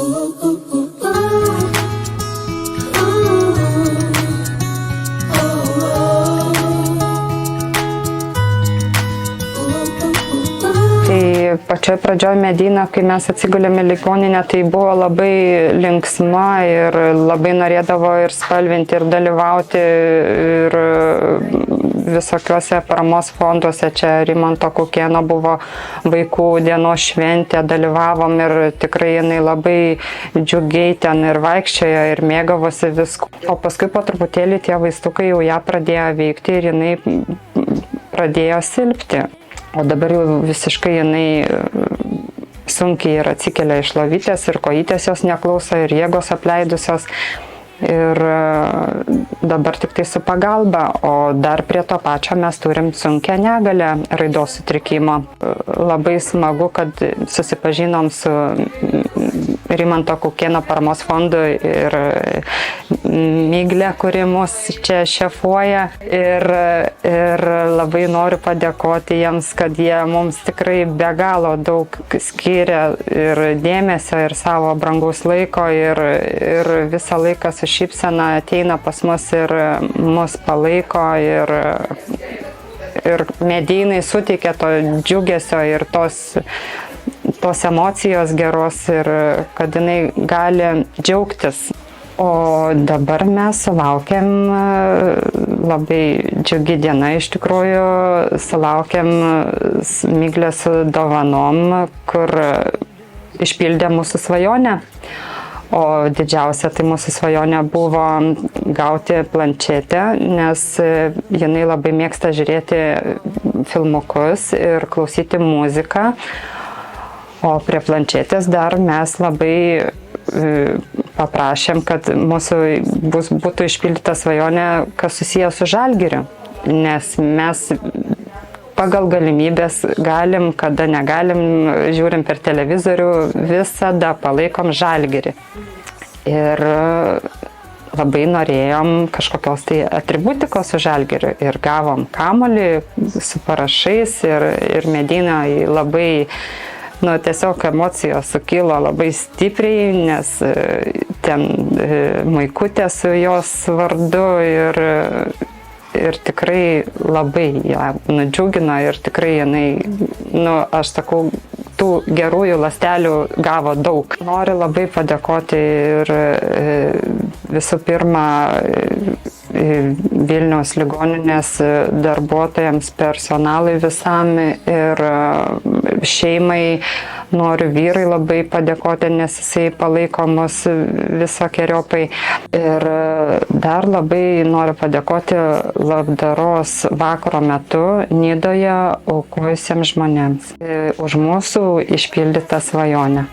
Tai pačioj pradžioj Medina, kai mes atsigulėme į ligoninę, tai buvo labai linksma ir labai norėdavo ir spalvinti, ir dalyvauti, ir visokiuose paramos fonduose. Čia Rimanto Kukėno buvo vaikų dienos šventė, dalyvavom ir tikrai jinai labai džiugiai ten ir vaikščiojo, ir mėgavosi visku. O paskui po truputėlį tie vaistukai jau ją pradėjo veikti ir jinai pradėjo silpti. O dabar jau visiškai jinai sunkiai ir atsikelia iš lovytės, ir kojytės jos neklauso, ir jėgos apleidusios. Ir dabar tik tai su pagalba, o dar prie to pačio mes turim sunkią negalią raidos sutrikimo. Labai smagu, kad susipažinom su Rimanto Kukėno paramos fondu ir Miglė, kuri mus čia šefuoja. Ir labai noriu padėkoti jiems, kad jie mums tikrai be galo daug skiria ir dėmesio, ir savo brangaus laiko, ir visą laiką su šypsena ateina pas mus ir mus palaiko, ir Medinai suteikia to džiugesio ir tos emocijos geros, ir kad jinai gali džiaugtis. O dabar mes sulaukėm labai džiugi diena, iš tikrųjų sulaukėm Miglės dovanom, kur išpildė mūsų svajonę. O didžiausia tai mūsų svajonė buvo gauti planšetę, nes jinai labai mėgsta žiūrėti filmukus ir klausyti muziką. O prie planšetės dar mes labai paprašėm, kad mūsų būtų išpildyta svajonė, kas susijęs su Žalgiriu, nes mes pagal galimybės galim, kada negalim, žiūrim per televizorių, visada palaikom Žalgirį. Ir labai norėjom kažkokios tai atributikos su Žalgiriu ir gavom kamuolį su parašais ir Medina labai, tiesiog emocijos sukilo labai stipriai, nes ten maikutė su jos vardu ir tikrai labai ją nudžiugino ir tikrai jinai, aš sakau, tų gerųjų ląstelių gavo daug. Noriu labai padėkoti ir visų pirma Vilniaus ligoninės darbuotojams, personalui visam ir šeimai. Noriu vyrui labai padėkoti, nes jisai palaiko mus visokiojopai. Ir dar labai noriu padėkoti labdaros vakaro metu Nidoje aukojusiems žmonėms už mūsų išpildytą svajonę.